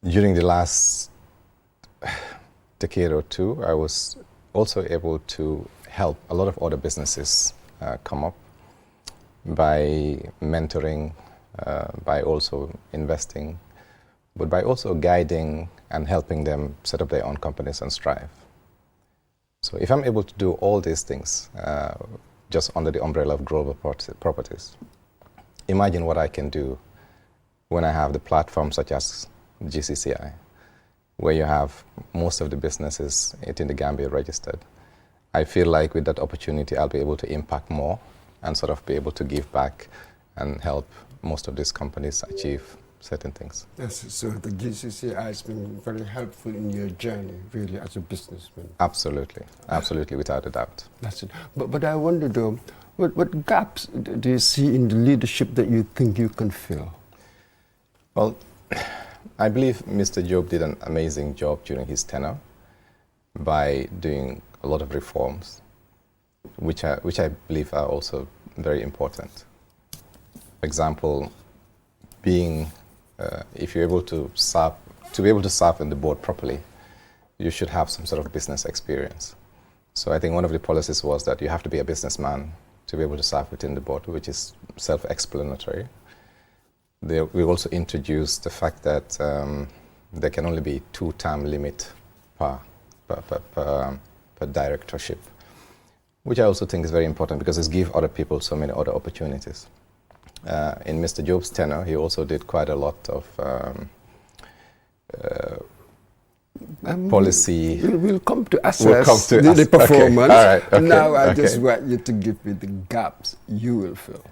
During the last decade or two, I was also able to help a lot of other businesses come up by mentoring, by also investing, but by also guiding and helping them set up their own companies and strive. So if I'm able to do all these things just under the umbrella of Global Properties, imagine what I can do when I have the platform such as GCCI, where you have most of the businesses in the Gambia registered. I feel like with that opportunity, I'll be able to impact more and sort of be able to give back and help most of these companies achieve certain things. Yes, so the GCCI has been very helpful in your journey, really, as a businessman. Absolutely, absolutely, without a doubt. That's it. But I wonder, though, what gaps do you see in the leadership that you think you can fill? Well, I believe Mr. Job did an amazing job during his tenure by doing a lot of reforms, which I believe are also very important. For example, being if you're able to be able to serve in the board properly, you should have some sort of business experience. So I think one of the policies was that you have to be a businessman to be able to serve within the board, which is self-explanatory. We also introduced the fact that there can only be 2-term limit per directorship, which I also think is very important because it gives other people so many other opportunities. In Mr. Job's tenure, he also did quite a lot of policy. We'll come to assess the performance. Okay. All right. Okay. Now I just want you to give me the gaps you will fill.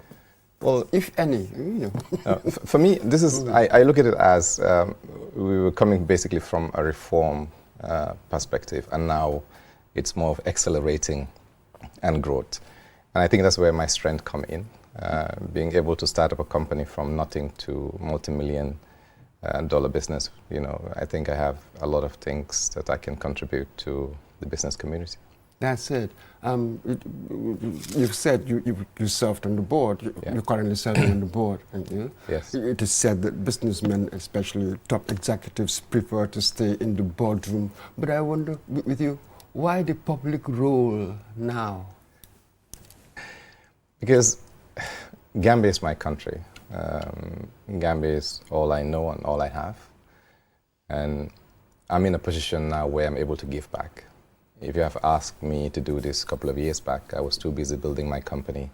Well, if any, for me, this is, I look at it as we were coming basically from a reform perspective, and now it's more of accelerating and growth. And I think that's where my strength come in. Being able to start up a company from nothing to multi-million dollar business, I think I have a lot of things that I can contribute to the business community. That's it. You've said you served on the board. You're currently serving on the board. Yes. It is said that businessmen, especially top executives, prefer to stay in the boardroom. But I wonder with you, why the public role now? Because Gambia is my country. Gambia is all I know and all I have. And I'm in a position now where I'm able to give back. If you have asked me to do this a couple of years back, I was too busy building my company,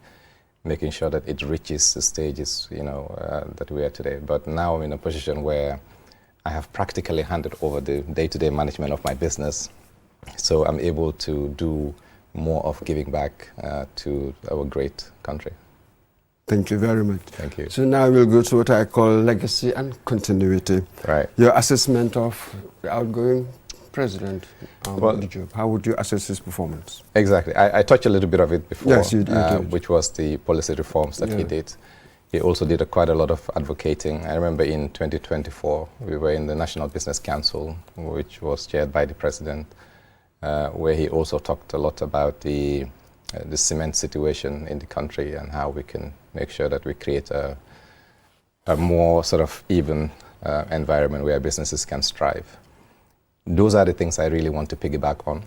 making sure that it reaches the stages, that we are today. But now I'm in a position where I have practically handed over the day-to-day management of my business. So I'm able to do more of giving back to our great country. Thank you very much. Thank you. So now we'll go to what I call legacy and continuity. Right. Your assessment of the outgoing president, Job. How would you assess his performance? Exactly. I touched a little bit of it before, yes, you did. Which was the policy reforms that he did. He also did quite a lot of advocating. I remember in 2024, we were in the National Business Council, which was chaired by the president, where he also talked a lot about the cement situation in the country and how we can make sure that we create a more sort of even environment where businesses can strive. Those are the things I really want to piggyback on,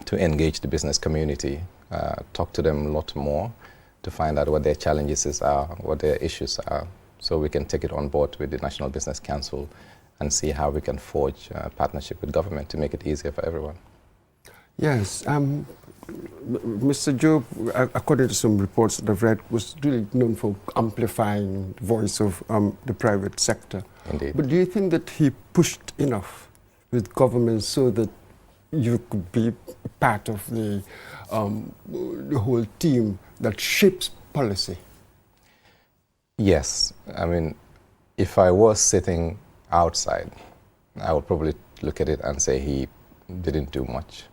to engage the business community, talk to them a lot more, to find out what their challenges are, what their issues are, so we can take it on board with the National Business Council and see how we can forge a partnership with government to make it easier for everyone. Yes, Mr. Job, according to some reports that I've read, was really known for amplifying the voice of the private sector. Indeed. But do you think that he pushed enough with government so that you could be part of the whole team that shapes policy? Yes. I mean, if I was sitting outside, I would probably look at it and say he didn't do much.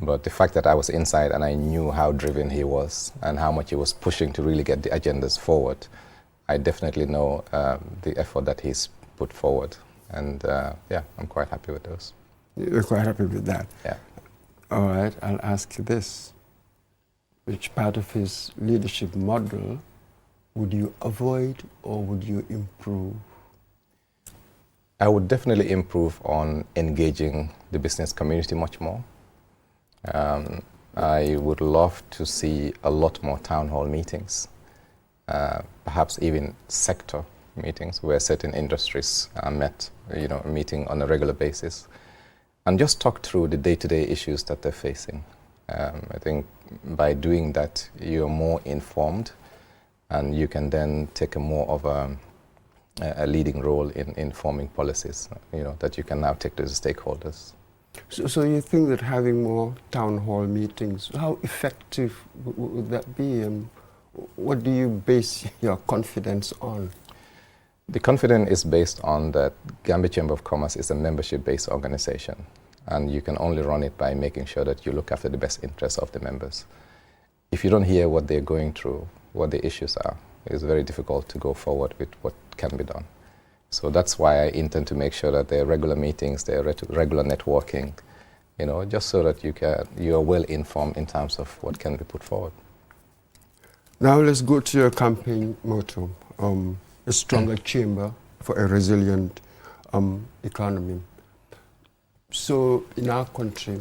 But the fact that I was inside and I knew how driven he was and how much he was pushing to really get the agendas forward, I definitely know the effort that he's put forward. And I'm quite happy with those. You're quite happy with that? Yeah. All right, I'll ask you this. Which part of his leadership model would you avoid or would you improve? I would definitely improve on engaging the business community much more. I would love to see a lot more town hall meetings, perhaps even sector meetings where certain industries are met, meeting on a regular basis, and just talk through the day-to-day issues that they're facing. I think by doing that, you're more informed, and you can then take a more of a leading role in forming policies, that you can now take to the stakeholders. So you think that having more town hall meetings, how effective would that be, and what do you base your confidence on? The confidence is based on that Gambia Chamber of Commerce is a membership-based organization, and you can only run it by making sure that you look after the best interests of the members. If you don't hear what they're going through, what the issues are, it's very difficult to go forward with what can be done. So that's why I intend to make sure that there are regular meetings, there are regular networking, just so that you are well informed in terms of what can be put forward. Now let's go to your campaign motto, a stronger chamber for a resilient economy. So in our country,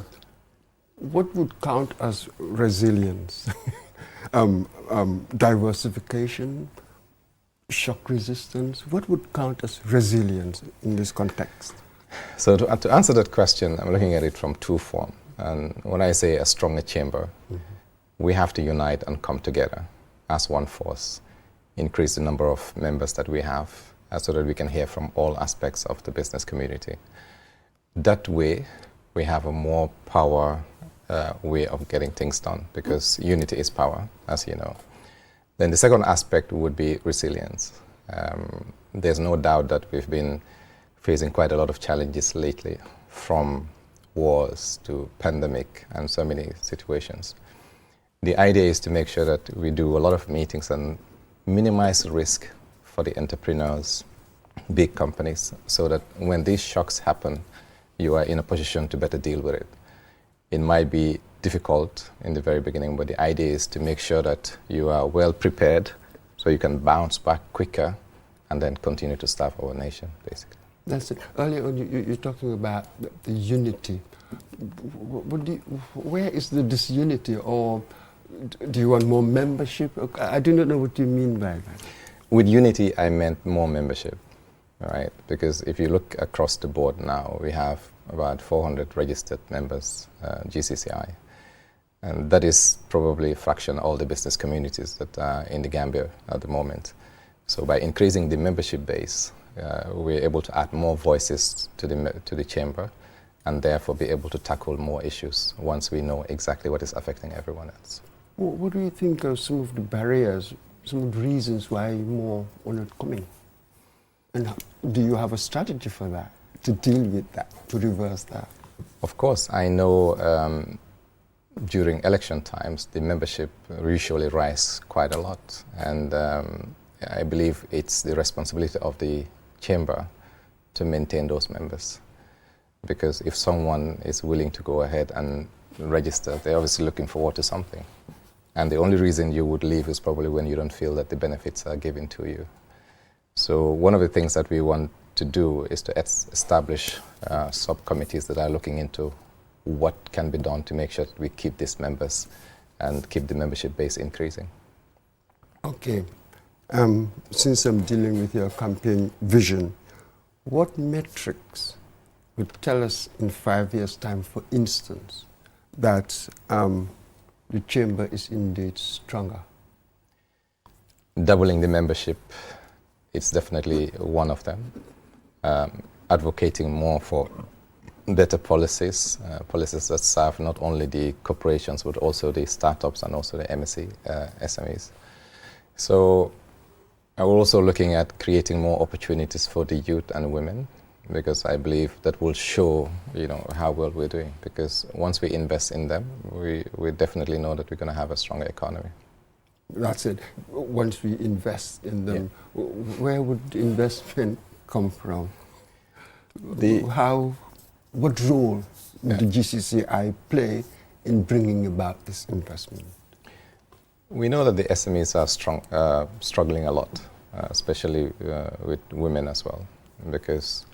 what would count as resilience? Diversification, shock resistance, what would count as resilience in this context? So to answer that question, I'm looking at it from two forms. And when I say a stronger chamber, we have to unite and come together as one force, increase the number of members that we have, so that we can hear from all aspects of the business community. That way, we have a more power way of getting things done, because unity is power, as you know. Then the second aspect would be resilience. There's no doubt that we've been facing quite a lot of challenges lately, from wars to pandemic and so many situations. The idea is to make sure that we do a lot of meetings and minimize risk for the entrepreneurs, big companies, so that when these shocks happen, you are in a position to better deal with it. It might be difficult in the very beginning, but the idea is to make sure that you are well prepared so you can bounce back quicker and then continue to serve our nation, basically. That's it. Earlier on, you're talking about the unity. Where is the disunity, or do you want more membership? I do not know what you mean by that. With unity, I meant more membership, right? Because if you look across the board now, we have about 400 registered members, GCCI. And that is probably a fraction of all the business communities that are in the Gambia at the moment. So by increasing the membership base, we're able to add more voices to the chamber, and therefore be able to tackle more issues once we know exactly what is affecting everyone else. What do you think are some of the barriers, some of the reasons why more are not coming? And do you have a strategy for that, to deal with that, to reverse that? Of course, I know during election times, the membership usually rise quite a lot. And I believe it's the responsibility of the chamber to maintain those members. Because if someone is willing to go ahead and register, they're obviously looking forward to something. And the only reason you would leave is probably when you don't feel that the benefits are given to you. So one of the things that we want to do is to establish subcommittees that are looking into what can be done to make sure that we keep these members and keep the membership base increasing. Okay. Since I'm dealing with your campaign vision, what metrics would tell us in 5 years' time, for instance, that the chamber is indeed stronger? Doubling the membership, it's definitely one of them. Advocating more for better policies, policies that serve not only the corporations, but also the startups and also the SMEs. So I'm also looking at creating more opportunities for the youth and women, because I believe that will show, how well we're doing. Because once we invest in them, we definitely know that we're going to have a stronger economy. That's it. Once we invest in them, where would investment come from? What role would the GCCI play in bringing about this investment? We know that the SMEs are struggling a lot, especially with women as well, because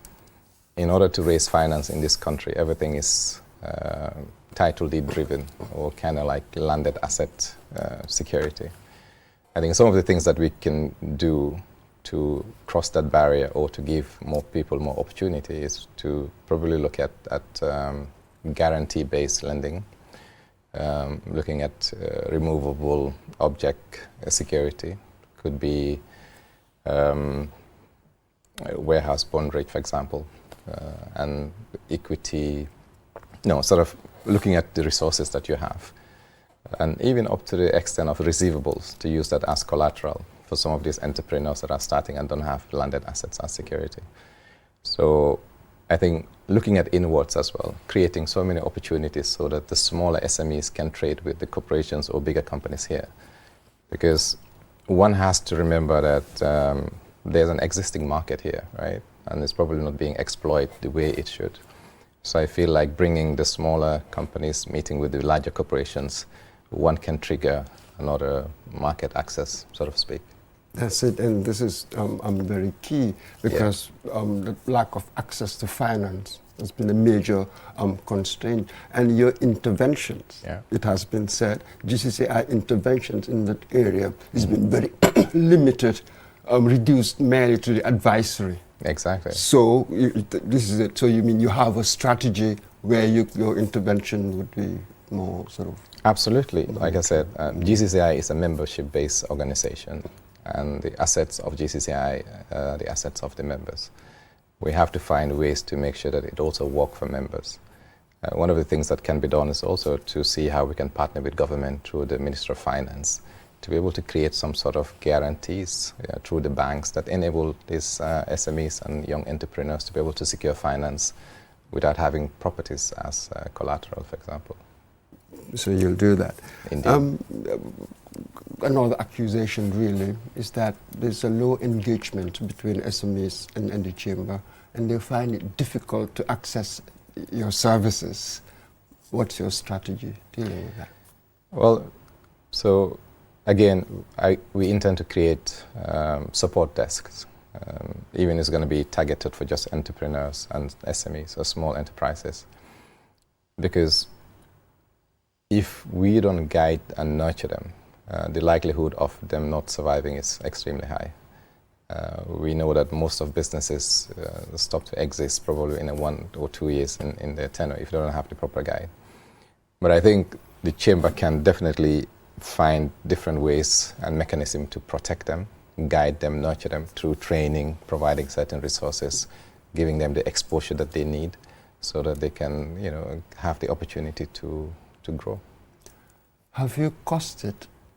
in order to raise finance in this country, everything is title deed driven, or kind of like landed asset security. I think some of the things that we can do to cross that barrier or to give more people more opportunity is to probably look at guarantee-based lending, looking at removable object security. Could be warehouse bond rate, for example, and equity, sort of looking at the resources that you have. And even up to the extent of receivables, to use that as collateral for some of these entrepreneurs that are starting and don't have landed assets as security. So I think looking at inwards as well, creating so many opportunities so that the smaller SMEs can trade with the corporations or bigger companies here. Because one has to remember that there's an existing market here, right? And it's probably not being exploited the way it should. So I feel like bringing the smaller companies, meeting with the larger corporations, one can trigger another market access, so to speak. That's it, and this is very key, because the lack of access to finance has been a major constraint. And your interventions, it has been said, GCCI interventions in that area has been very limited, reduced merely to the advisory. Exactly. So this is it. So you mean you have a strategy where your intervention would be more sort of... Absolutely. Like I said, GCCI is a membership-based organization, and the assets of GCCI are the assets of the members. We have to find ways to make sure that it also works for members. One of the things that can be done is also to see how we can partner with government through the Ministry of Finance to be able to create some sort of guarantees through the banks that enable these SMEs and young entrepreneurs to be able to secure finance without having properties as collateral, for example. So you'll do that. Indeed. Another accusation really is that there's a low engagement between SMEs and the chamber, and they find it difficult to access your services. What's your strategy dealing with that? Well, so again, we intend to create support desks. Even it's going to be targeted for just entrepreneurs and SMEs, or small enterprises. Because if we don't guide and nurture them, the likelihood of them not surviving is extremely high. We know that most of businesses stop to exist probably in 1 or 2 years in their tenure if they don't have the proper guide. But I think the chamber can definitely find different ways and mechanisms to protect them, guide them, nurture them through training, providing certain resources, giving them the exposure that they need so that they can, have the opportunity to grow. Have you costed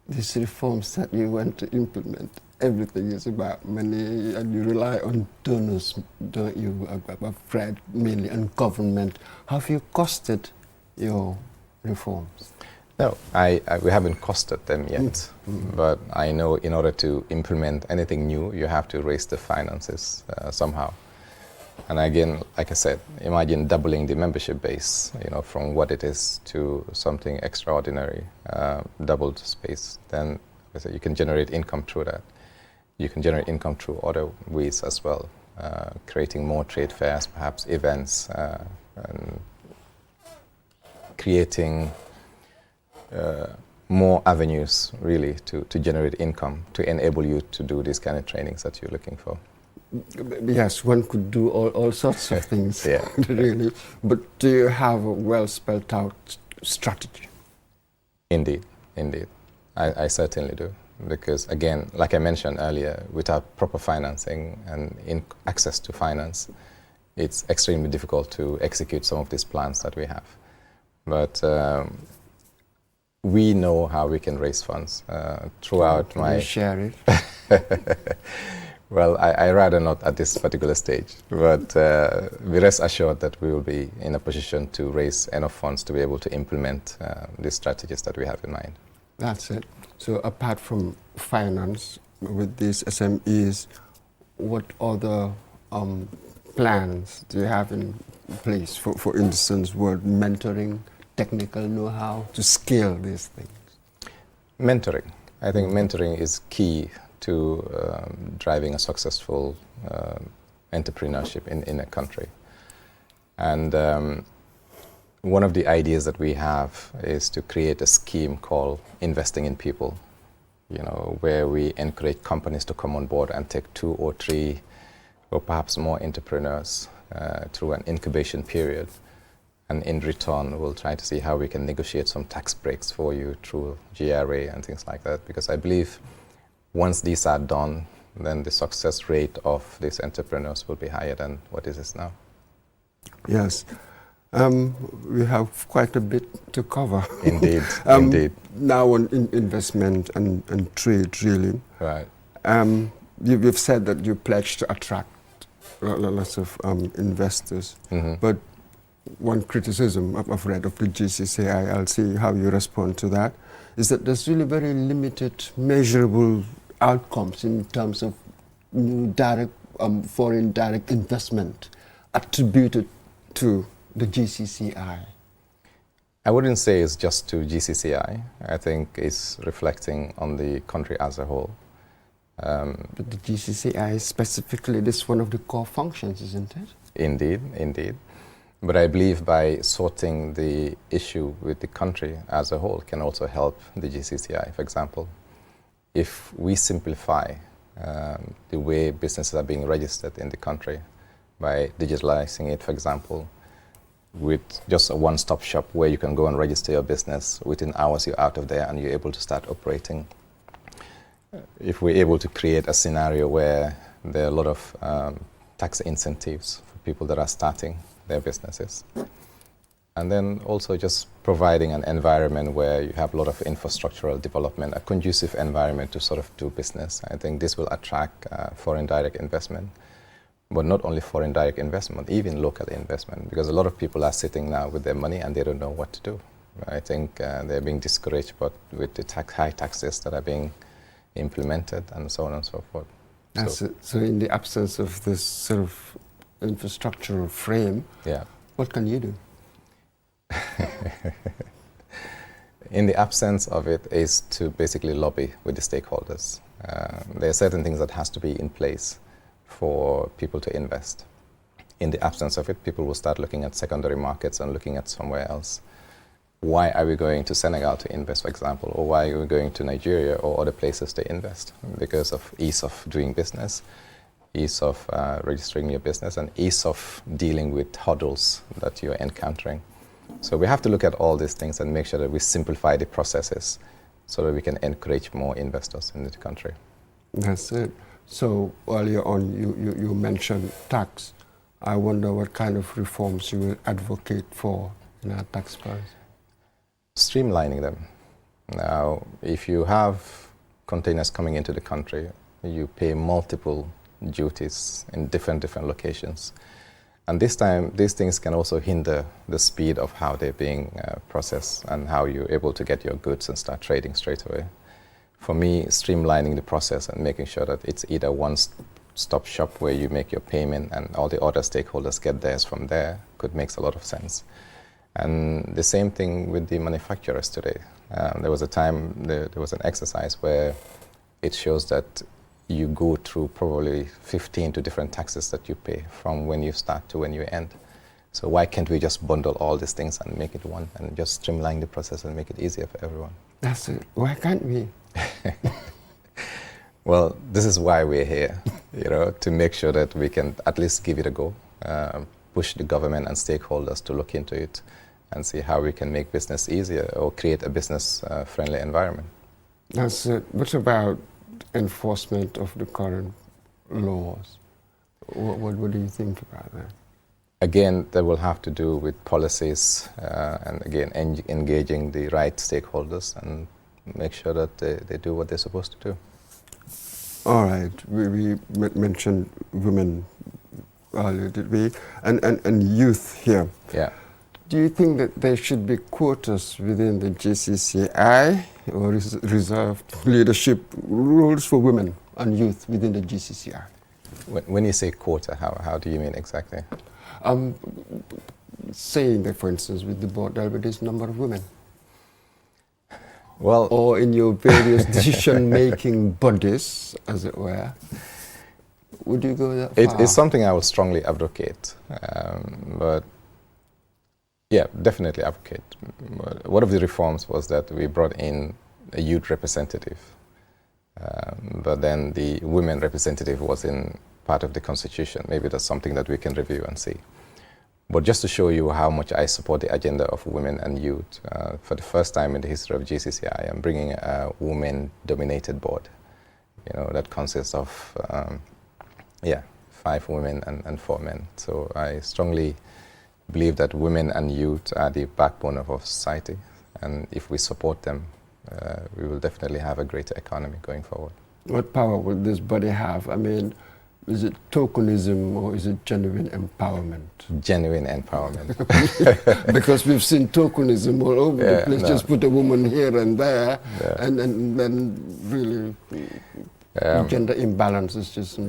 these reforms that you want to implement? Everything is about money, and you rely on donors, don't you, Fred, mainly, and government. Have you costed your reforms? No, we haven't costed them yet, but I know in order to implement anything new, you have to raise the finances somehow. And again, like I said, imagine doubling the membership base, from what it is to something extraordinary, doubled space. Then you can generate income through that. You can generate income through other ways as well, creating more trade fairs, perhaps events, and creating more avenues really to generate income, to enable you to do these kind of trainings that you're looking for. Yes, one could do all sorts of things, really. But do you have a well spelled out strategy? Indeed. I certainly do. Because again, like I mentioned earlier, without proper financing and access to finance, it's extremely difficult to execute some of these plans that we have. But we know how we can raise funds throughout Can you share it? Well, I rather not at this particular stage, but be rest assured that we will be in a position to raise enough funds to be able to implement the strategies that we have in mind. That's it. So apart from finance with these SMEs, what other plans do you have in place? For instance, word mentoring, technical know-how to scale these things? Mentoring. I think mentoring is key to driving a successful entrepreneurship in a country. And one of the ideas that we have is to create a scheme called Investing in People, where we encourage companies to come on board and take 2 or 3 or perhaps more entrepreneurs through an incubation period. And in return, we'll try to see how we can negotiate some tax breaks for you through GRA and things like that. Because I believe once these are done, then the success rate of these entrepreneurs will be higher than what it is now. Yes. We have quite a bit to cover. Indeed, indeed. Now on investment and trade, really. Right. You've said that you pledge to attract lots of investors, but one criticism I've read of the GCCI, I'll see how you respond to that, is that there's really very limited measurable outcomes in terms of direct foreign direct investment attributed to the GCCI. I wouldn't say it's just to GCCI. I think it's reflecting on the country as a whole. But the GCCI specifically, this is one of the core functions, isn't it? Indeed, indeed. But I believe by sorting the issue with the country as a whole can also help the GCCI. For example, if we simplify the way businesses are being registered in the country by digitalizing it, for example, with just a one-stop shop where you can go and register your business, within hours you're out of there and you're able to start operating. If we're able to create a scenario where there are a lot of tax incentives for people that are starting their businesses, and then also just providing an environment where you have a lot of infrastructural development, a conducive environment to sort of do business, I think this will attract foreign direct investment. But not only foreign direct investment, even local investment, because a lot of people are sitting now with their money and they don't know what to do. I think they're being discouraged with the high taxes that are being implemented and so on and so forth. So in the absence of this sort of infrastructural frame, what can you do? In the absence of it is to basically lobby with the stakeholders. There are certain things that has to be in place for people to invest. In the absence of it, people will start looking at secondary markets and looking at somewhere else. Why are we going to Senegal to invest, for example, or why are we going to Nigeria or other places to invest? Because of ease of doing business, ease of registering your business, and ease of dealing with hurdles that you're encountering. So we have to look at all these things and make sure that we simplify the processes so that we can encourage more investors in the country. That's it. So earlier on, you mentioned tax. I wonder what kind of reforms you will advocate for in our tax policy. Streamlining them. Now, if you have containers coming into the country, you pay multiple duties in different locations. And this time, these things can also hinder the speed of how they're being processed and how you're able to get your goods and start trading straight away. For me, streamlining the process and making sure that it's either one-stop shop where you make your payment and all the other stakeholders get theirs from there makes a lot of sense. And the same thing with the manufacturers today. There was a time, there was an exercise where it shows that you go through probably 15 different taxes that you pay from when you start to when you end. So why can't we just bundle all these things and make it one and just streamline the process and make it easier for everyone? That's it. Why can't we? Well, this is why we're here, to make sure that we can at least give it a go, push the government and stakeholders to look into it and see how we can make business easier or create a business-friendly environment. That's it. What about enforcement of the current laws? What do you think about that? Again, that will have to do with policies and again, engaging the right stakeholders and make sure that they do what they're supposed to do. All right. We mentioned women earlier, did we? And youth here. Yeah. Do you think that there should be quotas within the GCCI or reserved leadership roles for women and youth within the GCCI? When you say quota, how do you mean exactly? Saying that, for instance, with the board, there will be this number of women. Well, or in your various decision-making bodies, as it were. Would you go that far? It's something I would strongly advocate, but Yeah, definitely advocate. One of the reforms was that we brought in a youth representative, but then the women representative was in part of the constitution. Maybe that's something that we can review and see. But just to show you how much I support the agenda of women and youth, for the first time in the history of GCCI, I'm bringing a women-dominated board. You know, that consists of, 5 women and 4 men. So I strongly believe that women and youth are the backbone of our society, and if we support them, we will definitely have a greater economy going forward. What power will this body have? I mean, is it tokenism or is it genuine empowerment? Genuine empowerment. Because we've seen tokenism all over the place. No. Just put a woman here and there, and then really gender imbalance is just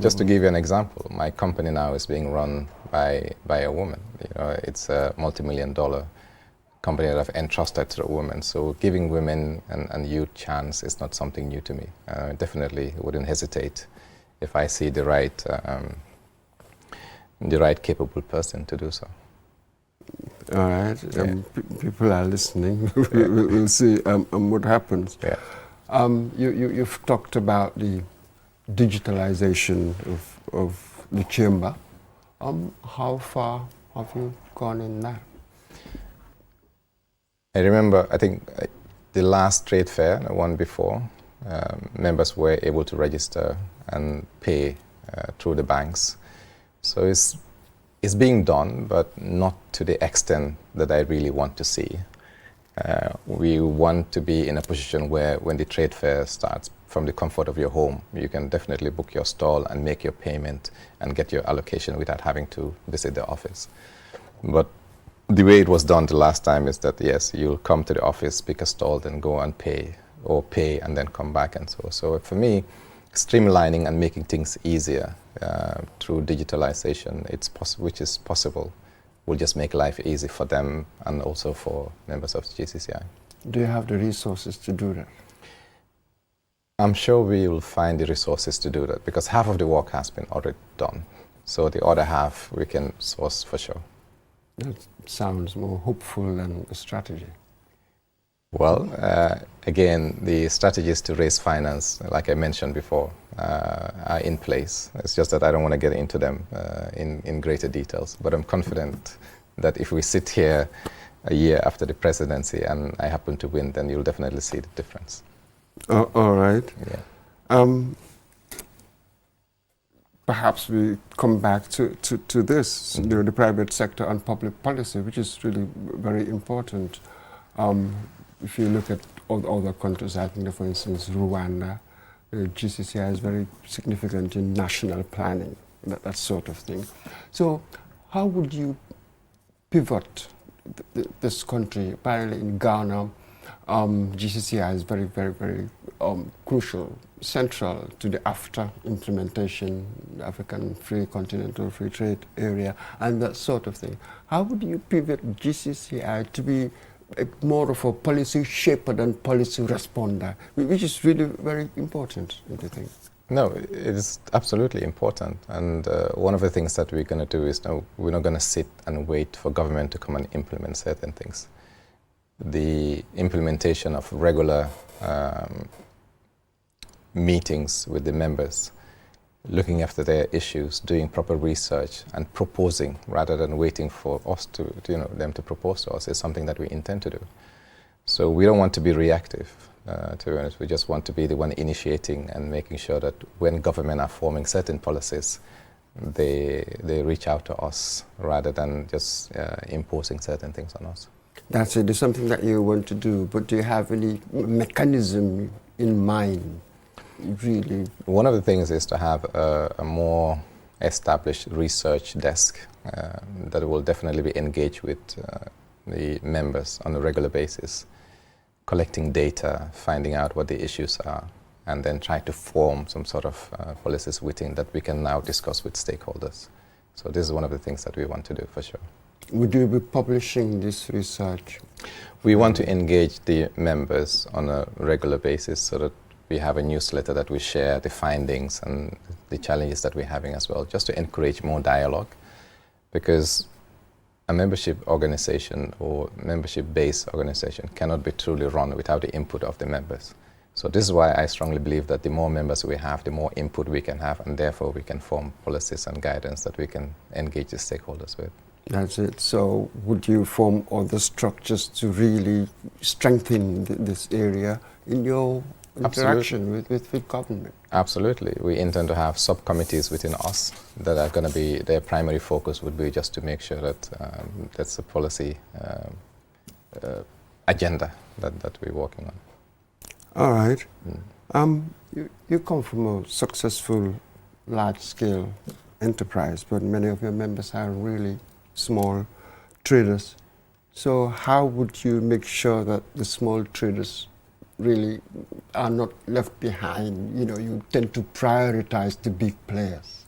just to give you an example, my company now is being run by a woman. You know, it's a multi-million-dollar company that I've entrusted to a woman. So giving women and youth chance is not something new to me. Definitely wouldn't hesitate if I see the right capable person to do so. All right. People are listening. We'll see what happens. Yeah. You've talked about the digitalization of the chamber. How far have you gone in that? I remember, I think the last trade fair, the one before, members were able to register and pay through the banks. So it's being done, but not to the extent that I really want to see. We want to be in a position where when the trade fair starts, from the comfort of your home, you can definitely book your stall and make your payment and get your allocation without having to visit the office. But the way it was done the last time is that, yes, you'll come to the office, pick a stall, then go and pay, or pay and then come back and so. So for me, streamlining and making things easier through digitalization, which is possible, will just make life easy for them and also for members of GCCI. Do you have the resources to do that? I'm sure we will find the resources to do that because half of the work has been already done. So the other half we can source for sure. That sounds more hopeful than a strategy. Well, again, the strategies to raise finance, like I mentioned before, are in place. It's just that I don't want to get into them in greater details. But I'm confident that if we sit here a year after the presidency and I happen to win, then you'll definitely see the difference. All right. Yeah. Perhaps we come back to this, the private sector and public policy, which is really very important. If you look at all other countries, I think, for instance, Rwanda, GCCI is very significant in national planning, that sort of thing. So how would you pivot this country? Apparently in Ghana, GCCI is very, very, very crucial, central to the AFTA implementation, African Free Continental Free Trade Area, and that sort of thing. How would you pivot GCCI to be more of a policy shaper than policy responder, which is really very important, don't you think? No, it is absolutely important. And one of the things that we're going to do is we're not going to sit and wait for government to come and implement certain things. The implementation of regular meetings with the members, looking after their issues, doing proper research and proposing rather than waiting for us to them to propose to us is something that we intend to do. So we don't want to be reactive, to be honest. We just want to be the one initiating and making sure that when government are forming certain policies, they reach out to us rather than just imposing certain things on us. That's it. It's something that you want to do, but do you have any mechanism in mind? Really, one of the things is to have a more established research desk that will definitely be engaged with the members on a regular basis, collecting data, finding out what the issues are, and then try to form some sort of policies within that we can now discuss with stakeholders. So this is one of the things that we want to do for sure. Would you be publishing this research? We want to engage the members on a regular basis so that we have a newsletter that we share the findings and the challenges that we're having as well, just to encourage more dialogue. Because a membership organization or membership-based organization cannot be truly run without the input of the members. So this is why I strongly believe that the more members we have, the more input we can have, and therefore we can form policies and guidance that we can engage the stakeholders with. That's it. So would you form other structures to really strengthen this area in your interaction with government? Absolutely. We intend to have subcommittees within us that are going to be, their primary focus would be just to make sure that that's a policy agenda that we're working on. All right. You come from a successful, large-scale enterprise, but many of your members are really small traders. So how would you make sure that the small traders really are not left behind? You know, you tend to prioritize the big players.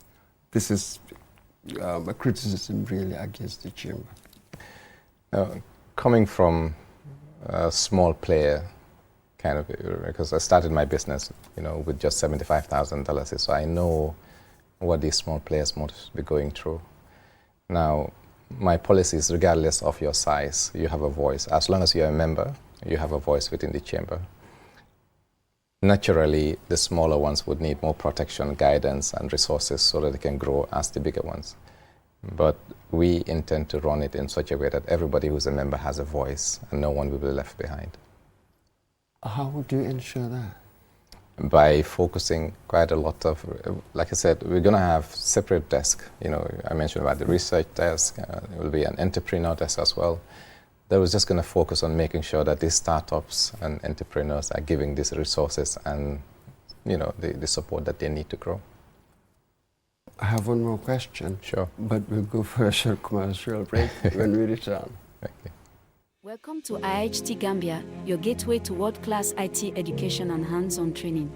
This is a criticism really against the chamber. Coming from a small player, kind of, because I started my business, you know, with just $75,000, so I know what these small players must be going through. Now, my policy is regardless of your size, you have a voice. As long as you're a member, you have a voice within the chamber. Naturally, the smaller ones would need more protection, guidance, and resources so that they can grow as the bigger ones. But we intend to run it in such a way that everybody who's a member has a voice and no one will be left behind. How would you ensure that? By focusing quite a lot of, like I said, we're going to have separate desks. You know, I mentioned about the research desk, there will be an entrepreneur desk as well. That was just going to focus on making sure that these startups and entrepreneurs are giving these resources and, you know, the support that they need to grow. I have one more question. Sure. But we'll go for a short commercial break when we return. Okay. Welcome to IHT Gambia, your gateway to world-class IT education and hands-on training.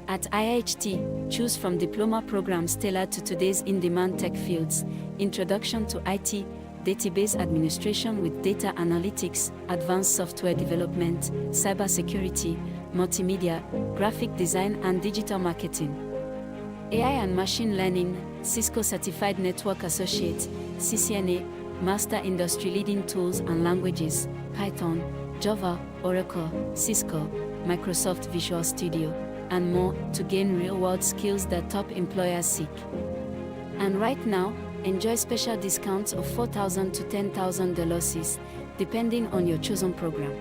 At IHT, choose from diploma programs tailored to today's in-demand tech fields, introduction to IT, database administration with data analytics, advanced software development, cybersecurity, multimedia, graphic design and digital marketing. AI and machine learning, Cisco Certified Network Associate, CCNA, Master Industry-Leading Tools and Languages, Python, Java, Oracle, Cisco, Microsoft Visual Studio, and more to gain real-world skills that top employers seek. And right now, enjoy special discounts of $4,000 to $10,000 depending on your chosen program.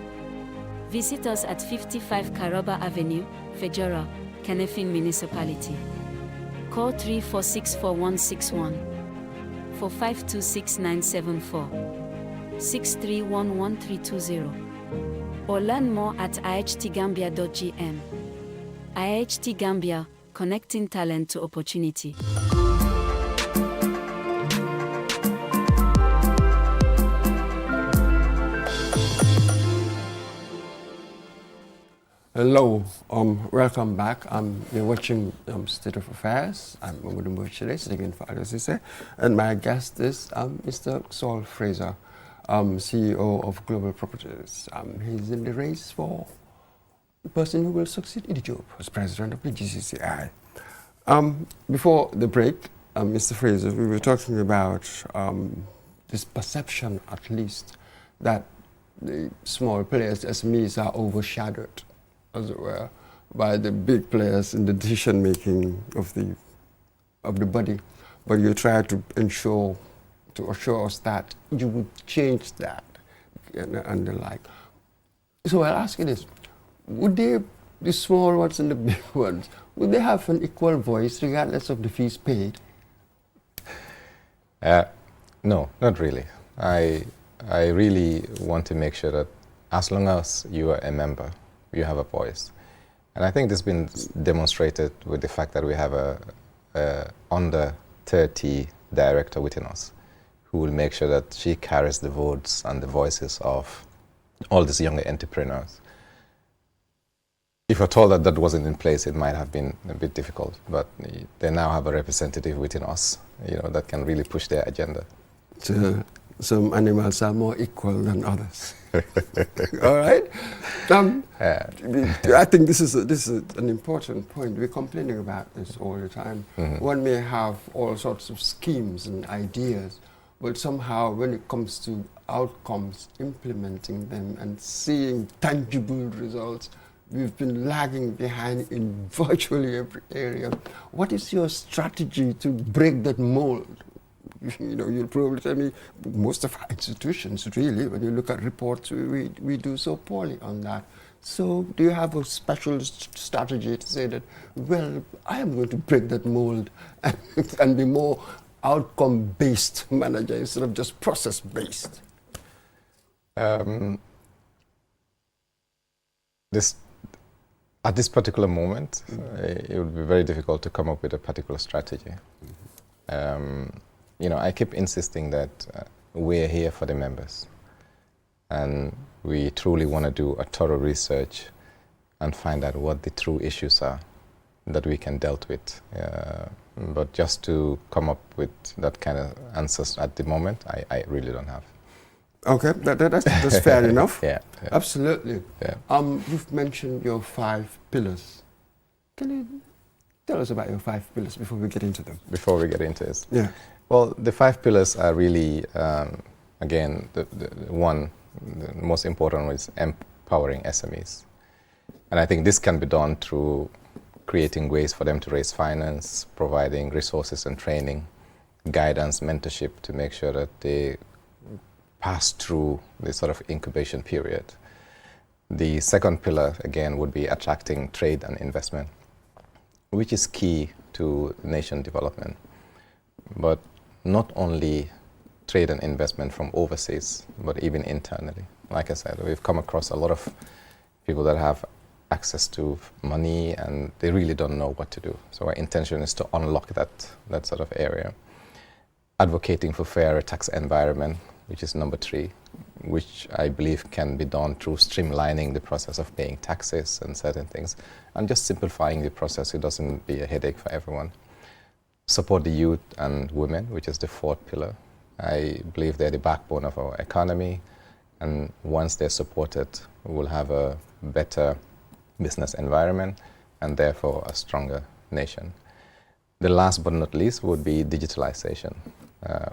Visit us at 55 Karoba Avenue, Fejora, Kanefin Municipality. Call 3464-161, 4526-974, 6311-320, or learn more at ihtgambia.gm. IHT Gambia, connecting talent to opportunity. Hello, welcome back. You're watching State of Affairs. I'm Mamadou Mbouchile, again for advocacy, and my guest is Mr. Saul Fraser, CEO of Global Properties. He's in the race for the person who will succeed Idiop as president of the GCCI. Before the break, Mr. Fraser, we were talking about this perception, at least, that the small players, SMEs, are overshadowed, as it were, by the big players in the decision making of the body. But you try to assure us that you would change that and the like. So I'll ask you this: would the small ones and the big ones, would they have an equal voice regardless of the fees paid? No, not really. I really want to make sure that as long as you are a member, you have a voice. And I think this has been demonstrated with the fact that we have a under 30 director within us who will make sure that she carries the votes and the voices of all these younger entrepreneurs. If at all that wasn't in place, it might have been a bit difficult, but they now have a representative within us, you know, that can really push their agenda. So, some animals are more equal than others. All right. I think this is an important point. We're complaining about this all the time. Mm-hmm. One may have all sorts of schemes and ideas, but somehow when it comes to outcomes, implementing them and seeing tangible results, we've been lagging behind in virtually every area. What is your strategy to break that mold? You know, you'll probably tell me most of our institutions, really, when you look at reports, we do so poorly on that. So do you have a special strategy to say that, well, I am going to break that mold and be more outcome-based manager instead of just process-based? At this particular moment, it would be very difficult to come up with a particular strategy. You know, I keep insisting that we're here for the members, and we truly want to do a thorough research and find out what the true issues are that we can deal with. But just to come up with that kind of answers at the moment, I really don't have. Okay, that's fair enough. Yeah, absolutely. Yeah. You've mentioned your 5 pillars. Can you tell us about your 5 pillars before we get into them? Before we get into this? Yeah. Well, the 5 pillars are really, again, the most important one is empowering SMEs. And I think this can be done through creating ways for them to raise finance, providing resources and training, guidance, mentorship to make sure that they pass through this sort of incubation period. The second pillar, again, would be attracting trade and investment, which is key to nation development. But not only trade and investment from overseas, but even internally. Like I said, we've come across a lot of people that have access to money and they really don't know what to do. So our intention is to unlock that sort of area. Advocating for fairer tax environment, which is number 3, which I believe can be done through streamlining the process of paying taxes and certain things, and just simplifying the process so it doesn't be a headache for everyone. Support the youth and women, which is the 4th pillar. I believe they're the backbone of our economy, and once they're supported, we'll have a better business environment and therefore a stronger nation. The last but not least would be digitalization,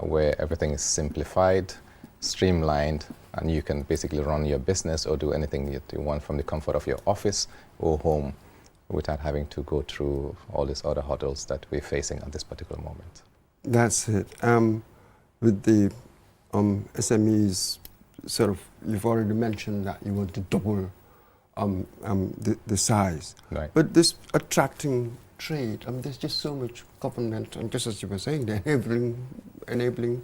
where everything is simplified, streamlined, and you can basically run your business or do anything that you want from the comfort of your office or home without having to go through all these other hurdles that we're facing at this particular moment. That's it. With the SMEs, sort of, you've already mentioned that you want to double the size. Right. But this attracting trade, there's just so much government, and just as you were saying, the enabling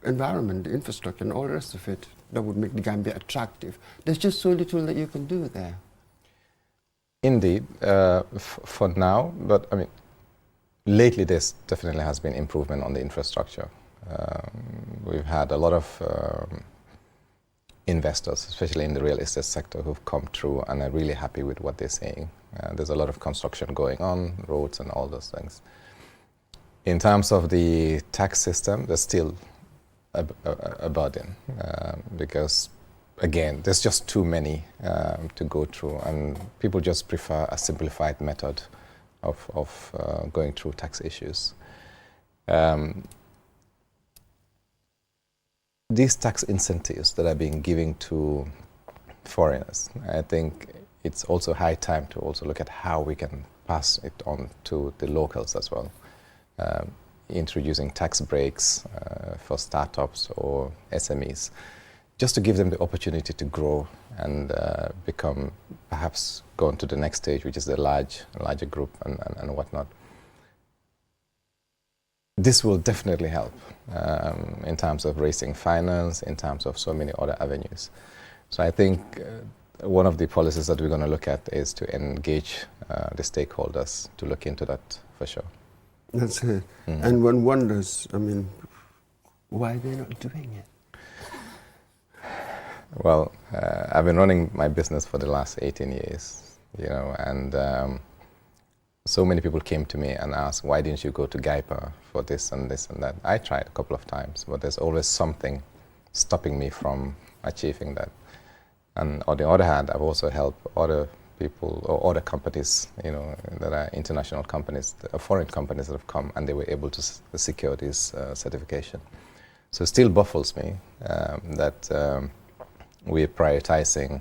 environment, the infrastructure, and all the rest of it that would make the Gambia attractive. There's just so little that you can do there. Indeed, for now, but I mean, lately there's definitely has been improvement on the infrastructure. We've had a lot of investors, especially in the real estate sector, who've come through and are really happy with what they're seeing. There's a lot of construction going on, roads and all those things. In terms of the tax system, there's still a burden because, again, there's just too many to go through, and people just prefer a simplified method of going through tax issues. These tax incentives that are being given to foreigners, I think it's also high time to also look at how we can pass it on to the locals as well. Introducing tax breaks for startups or SMEs, just to give them the opportunity to grow and become, perhaps go on to the next stage, which is the larger group and whatnot. This will definitely help in terms of raising finance, in terms of so many other avenues. So I think one of the policies that we're going to look at is to engage the stakeholders to look into that for sure. That's it. Mm-hmm. And one wonders, I mean, why they're not doing it? Well, I've been running my business for the last 18 years, you know, and so many people came to me and asked, why didn't you go to GAIPA for this and this and that? I tried a couple of times, but there's always something stopping me from achieving that. And on the other hand, I've also helped other people or other companies, you know, that are international companies, foreign companies that have come and they were able to secure this certification. So it still baffles me that we're prioritizing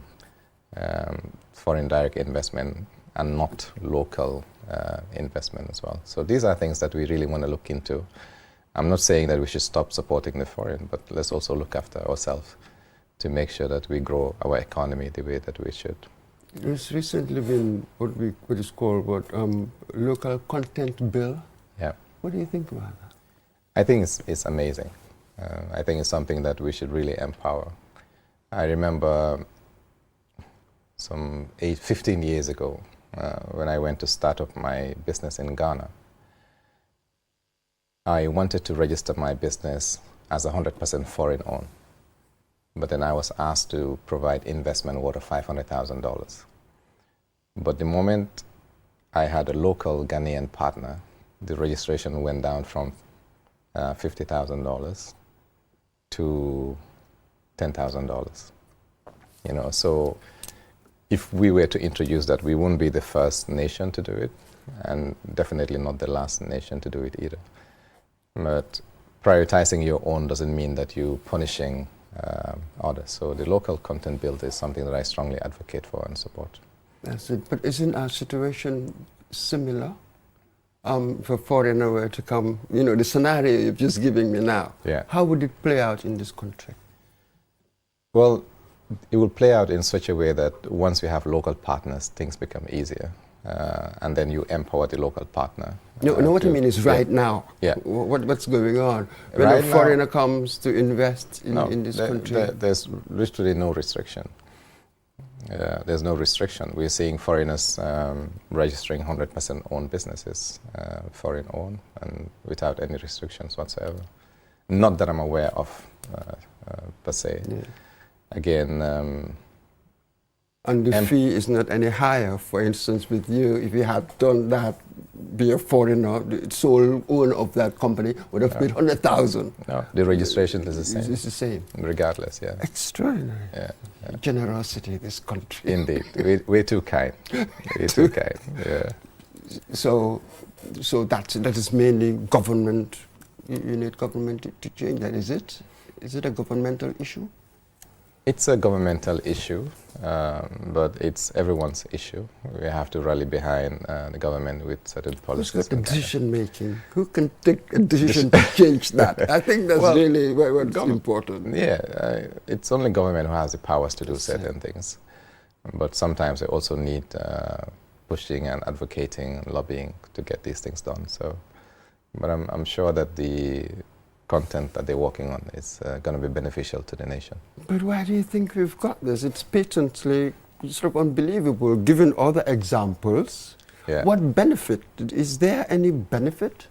foreign direct investment and not local investment as well. So these are things that we really want to look into. I'm not saying that we should stop supporting the foreign, but let's also look after ourselves to make sure that we grow our economy the way that we should. There's recently been what is called local content bill. Yeah. What do you think about that? I think it's amazing. I think it's something that we should really empower. I remember 15 years ago when I went to start up my business in Ghana. I wanted to register my business as 100% foreign owned, but then I was asked to provide investment worth of $500,000. But the moment I had a local Ghanaian partner, the registration went down from $50,000 to $10,000. You know, so if we were to introduce that, we wouldn't be the first nation to do it, and definitely not the last nation to do it either. But prioritizing your own doesn't mean that you're punishing others. So the local content bill is something that I strongly advocate for and support. That's it. But isn't our situation similar? If a foreigner were to come, you know, the scenario you're just giving me now, Yeah. how would it play out in this country? Well, it will play out in such a way that once we have local partners, things become easier. And then you empower the local partner. No, what I mean is right now. Yeah. What's going on? When Right a foreigner comes to invest in this country? There's literally no restriction. There's no restriction. We're seeing foreigners registering 100% owned businesses, foreign owned, and without any restrictions whatsoever. Not that I'm aware of, per se. Yeah. Again, and the fee is not any higher. For instance, with you, if you had done that, be a foreigner, the sole owner of that company would have paid 100,000. no, the registration is the same. It's the same. Regardless, yeah. Extraordinary. Yeah. Generosity, this country. Indeed, we're too kind. We're too kind. Yeah. So that is mainly government. You need government to change that. Is it? Is it a governmental issue? It's a governmental issue, but it's everyone's issue. We have to rally behind the government with certain policies. Who's got the decision making? Who can take a decision to change that? I think that's really what's important. Yeah, it's only government who has the powers to do certain things. But sometimes they also need pushing and advocating, lobbying to get these things done. So, but I'm sure that the content that they're working on is going to be beneficial to the nation. But why do you think we've got this? It's patently sort of unbelievable, given other examples. Yeah. What benefit? Is there any benefit?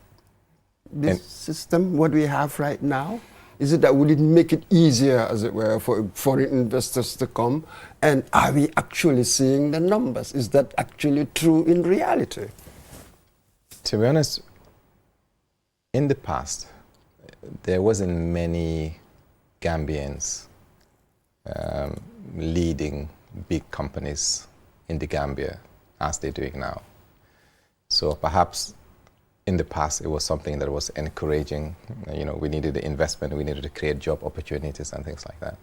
This system, what we have right now? Is it that would it make it easier, as it were, for foreign investors to come? And are we actually seeing the numbers? Is that actually true in reality? To be honest, in the past, there wasn't many Gambians leading big companies in the Gambia as they're doing now. So perhaps in the past it was something that was encouraging. You know, we needed the investment, we needed to create job opportunities and things like that.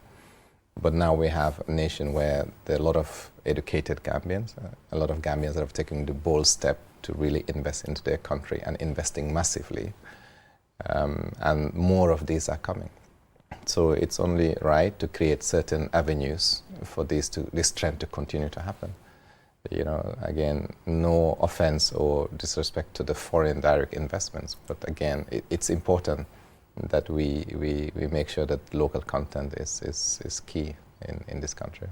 But now we have a nation where there are a lot of educated Gambians, a lot of Gambians that have taken the bold step to really invest into their country and investing massively. And more of these are coming. So it's only right to create certain avenues for this trend to continue to happen. You know, again, no offense or disrespect to the foreign direct investments, but again, it's important that we make sure that local content is key in this country.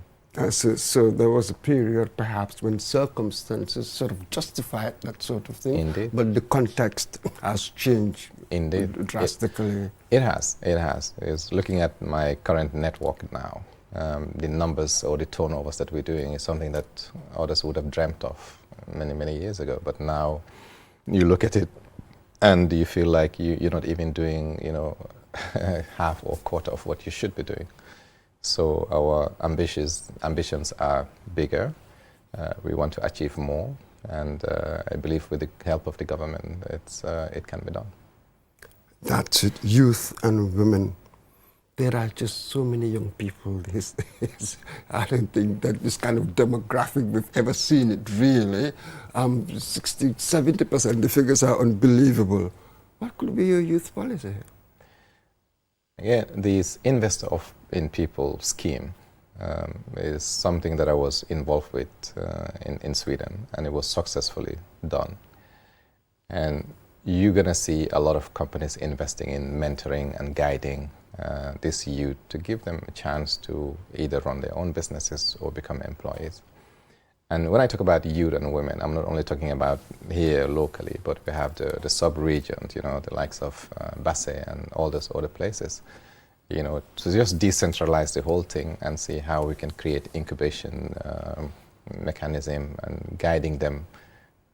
So there was a period perhaps when circumstances sort of justified that sort of thing. Indeed. But the context has changed. Indeed. Drastically. It has. It's looking at my current network now. The numbers or the turnovers that we're doing is something that others would have dreamt of many years ago. But now you look at it and you feel like you're not even doing, you know, half or quarter of what you should be doing. So our ambitions are bigger. We want to achieve more, and I believe with the help of the government, it can be done. That's it. Youth and women there are just so many young people these days. I don't think that this kind of demographic we've ever seen it really. 60, 70%, the figures are unbelievable. What could be your youth policy? Again, this in people scheme is something that I was involved with in Sweden, and it was successfully done. And you're going to see a lot of companies investing in mentoring and guiding this youth to give them a chance to either run their own businesses or become employees. And when I talk about youth and women, I'm not only talking about here locally, but we have the sub-regions, you know, the likes of Basse and all those other places, you know, to just decentralize the whole thing and see how we can create incubation mechanism and guiding them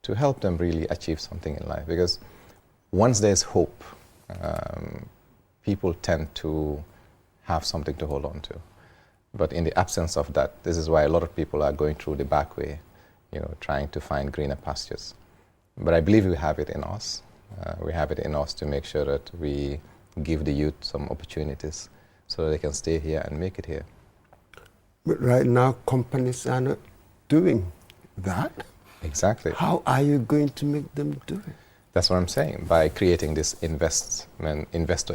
to help them really achieve something in life. Because once there's hope, people tend to have something to hold on to. But in the absence of that, this is why a lot of people are going through the back way, you know, trying to find greener pastures. But I believe we have it in us. We have it in us to make sure that we give the youth some opportunities so that they can stay here and make it here. But right now, companies are not doing that. Exactly. How are you going to make them do it? That's what I'm saying, by creating this investor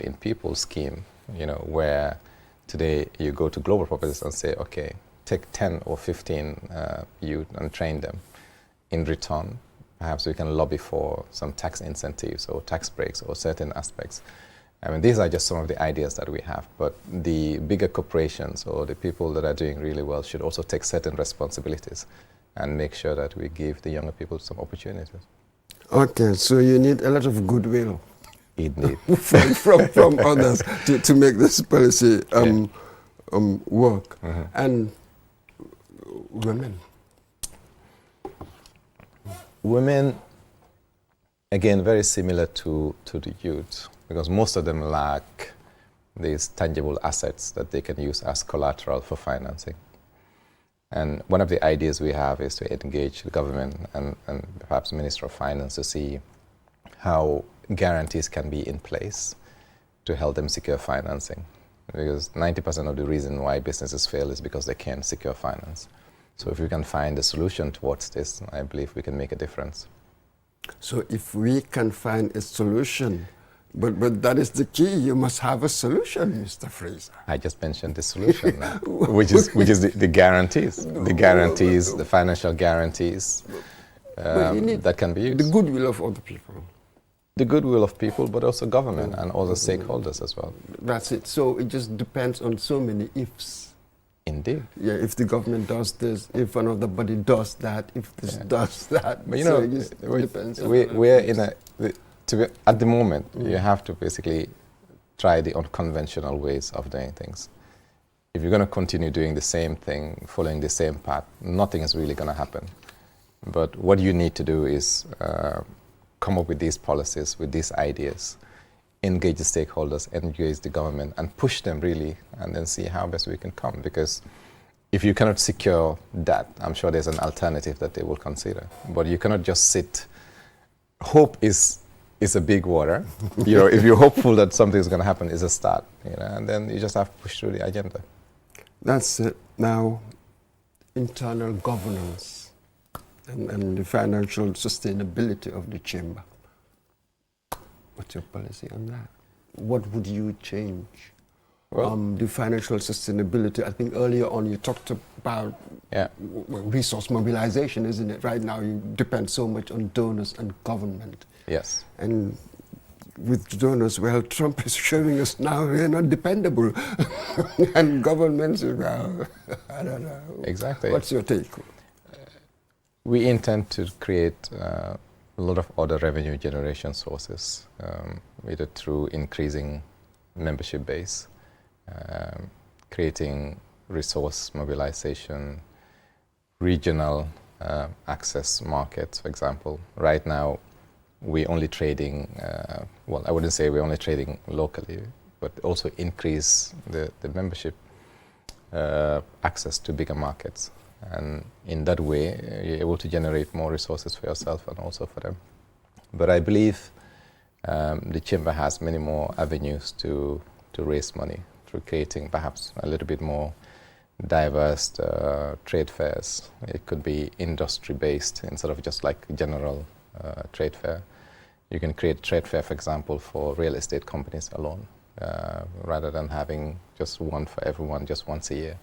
in people scheme, you know, where today you go to global properties and say, okay, take 10 or 15 youth and train them. In return, perhaps we can lobby for some tax incentives or tax breaks or certain aspects. I mean, these are just some of the ideas that we have, but the bigger corporations or the people that are doing really well should also take certain responsibilities and make sure that we give the younger people some opportunities. Okay, so you need a lot of goodwill Indeed. from others to make this policy work. Mm-hmm. And women? Women, again, very similar to the youth, because most of them lack these tangible assets that they can use as collateral for financing. And one of the ideas we have is to engage the government and perhaps the Minister of Finance to see how guarantees can be in place to help them secure financing. Because 90% of the reason why businesses fail is because they can't secure finance. So if we can find a solution towards this, I believe we can make a difference. So if we can find a solution, but that is the key, you must have a solution, Mr. Fraser. I just mentioned the solution now, which is the guarantees, the financial guarantees that can be used. The goodwill of other people. The goodwill of people, but also government and other stakeholders as well. That's it. So it just depends on so many ifs. Indeed. Yeah, if the government does this, if another body does that, if this does that. But you so know, it just depends on we're in a... at the moment, you have to basically try the unconventional ways of doing things. If you're going to continue doing the same thing, following the same path, nothing is really going to happen. But what you need to do is come up with these policies, with these ideas, engage the stakeholders, engage the government, and push them really, and then see how best we can come. Because if you cannot secure that, I'm sure there's an alternative that they will consider. But you cannot just sit. Hope is a big water. You know, if you're hopeful that something is going to happen, is a start. You know, and then you just have to push through the agenda. That's it. Now, internal governance and the financial sustainability of the chamber. What's your policy on that? What would you change? Well, The financial sustainability, I think earlier on you talked about resource mobilization, isn't it? Right now you depend so much on donors and government. yes. And with donors, well, Trump is showing us now we're not dependable. And governments, well, I don't know. Exactly. What's your take? We intend to create a lot of other revenue generation sources, either through increasing membership base, creating resource mobilization, regional access markets, for example. Right now, we're only trading, well, I wouldn't say we're only trading locally, but also increase the membership access to bigger markets. And in that way, you're able to generate more resources for yourself and also for them. But I believe the chamber has many more avenues to raise money through creating perhaps a little bit more diverse trade fairs. It could be industry-based instead of just like general trade fair. You can create trade fair, for example, for real estate companies alone, rather than having just one for everyone just once a year.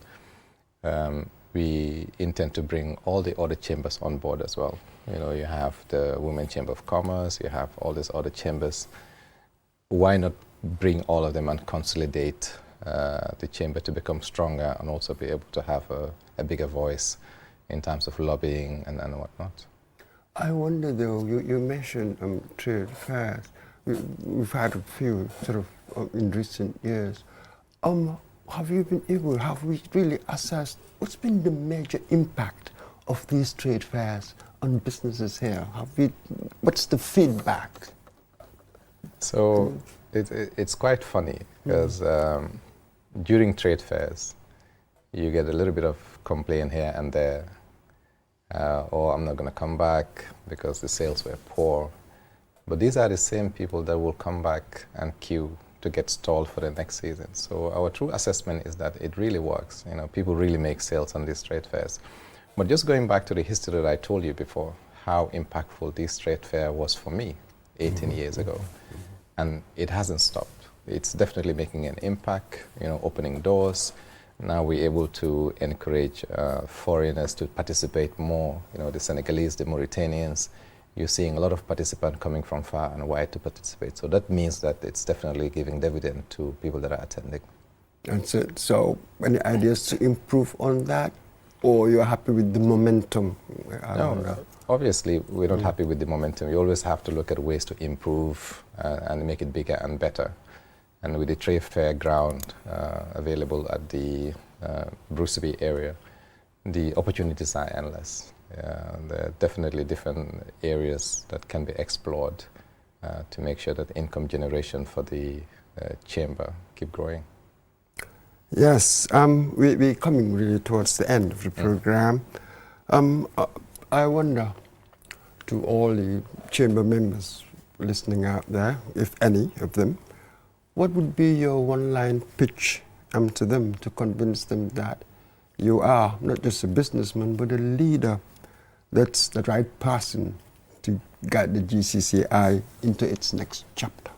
We intend to bring all the other chambers on board as well. You know, you have the Women's Chamber of Commerce, you have all these other chambers. Why not bring all of them and consolidate the chamber to become stronger and also be able to have a bigger voice in terms of lobbying and whatnot? I wonder though, you mentioned trade fairs. We've had a few sort of in recent years. Have we really assessed what's been the major impact of these trade fairs on businesses here? What's the feedback? So it's quite funny because during trade fairs, you get a little bit of complaint here and there. Or I'm not going to come back because the sales were poor. But these are the same people that will come back and queue to get stalled for the next season. So our true assessment is that it really works. You know, people really make sales on these trade fairs. But just going back to the history that I told you before, how impactful this trade fair was for me 18 years ago. And it hasn't stopped. It's definitely making an impact, you know, opening doors. Now we're able to encourage foreigners to participate more, you know, the Senegalese, the Mauritanians. You're seeing a lot of participants coming from far and wide to participate. So that means that it's definitely giving dividend to people that are attending. That's it. So any ideas to improve on that? Or you're happy with the momentum? No, obviously we're not happy with the momentum. You always have to look at ways to improve and make it bigger and better. And with the trade fair ground available at the Bruceby area, the opportunities are endless. There are definitely different areas that can be explored to make sure that income generation for the chamber keep growing. Yes, we're coming really towards the end of the program. I wonder, to all the chamber members listening out there, if any of them, what would be your one-line pitch to them to convince them that you are not just a businessman, but a leader that's the right person to guide the GCCI into its next chapter?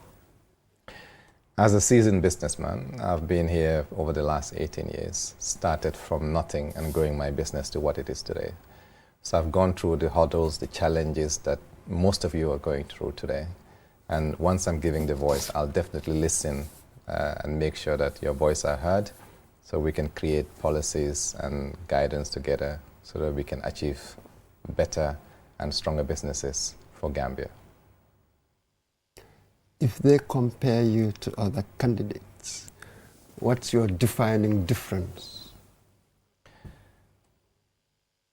As a seasoned businessman, I've been here over the last 18 years, started from nothing and growing my business to what it is today. So I've gone through the hurdles, the challenges that most of you are going through today. And once I'm giving the voice, I'll definitely listen and make sure that your voice are heard so we can create policies and guidance together so that we can achieve better and stronger businesses for Gambia. If they compare you to other candidates, what's your defining difference?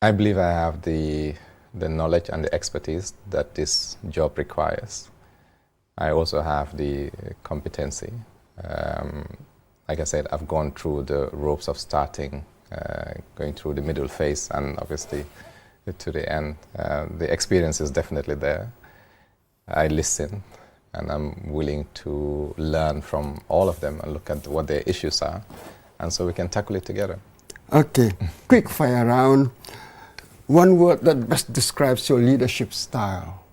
I believe I have the knowledge and the expertise that this job requires. I also have the competency. Like I said, I've gone through the ropes of starting, going through the middle phase, and obviously to the end. The experience is definitely there. I listen, and I'm willing to learn from all of them and look at what their issues are, and so we can tackle it together. Okay, quick fire round. One word that best describes your leadership style.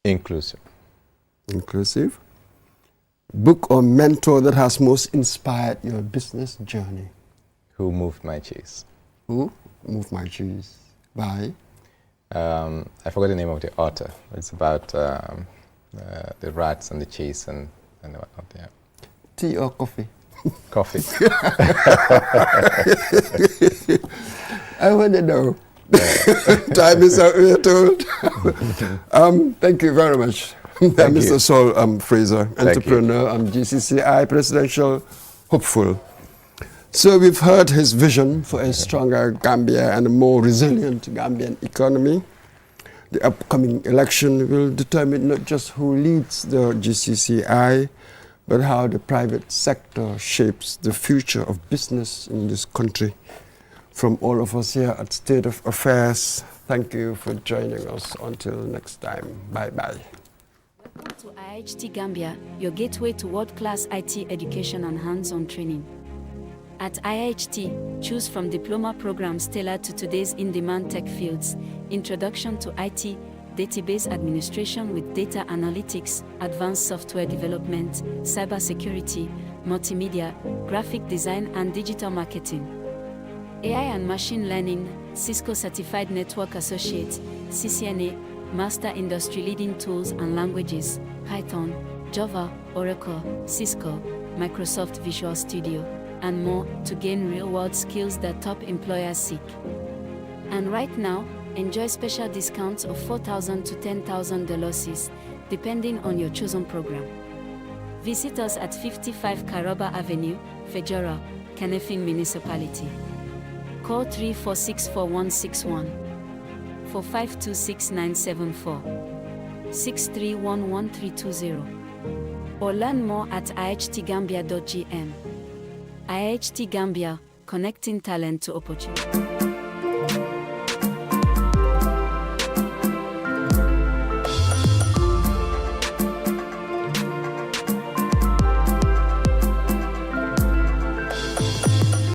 Inclusive. Inclusive. Book or mentor that has most inspired your business journey. Who Moved My Cheese? Who Moved My Cheese? By? I forgot the name of the author. It's about the rats and the cheese and whatnot. Yeah. Tea or coffee? Coffee. I want to know. Time is out, we are told. Thank you very much. Mr. Saul Fraser, entrepreneur, GCCI presidential hopeful. So we've heard his vision for a stronger Gambia and a more resilient Gambian economy. The upcoming election will determine not just who leads the GCCI, but how the private sector shapes the future of business in this country. From all of us here at State of Affairs, thank you for joining us. Until next time, bye-bye. Welcome to IHT Gambia, your gateway to world-class IT education and hands-on training. At IHT, choose from diploma programs tailored to today's in-demand tech fields, Introduction to IT, Database Administration with Data Analytics, Advanced Software Development, Cybersecurity, Multimedia, Graphic Design and Digital Marketing. AI and Machine Learning, Cisco Certified Network Associate, CCNA, Master Industry-Leading Tools and Languages, Python, Java, Oracle, Cisco, Microsoft Visual Studio, and more to gain real-world skills that top employers seek. And right now, enjoy special discounts of $4,000 to $10,000 depending on your chosen program. Visit us at 55 Karoba Avenue, Fejora, Kanefin Municipality. Call 346461 4526974 6311320 or learn more at ihtgambia.gm. IHT Gambia, connecting talent to opportunity.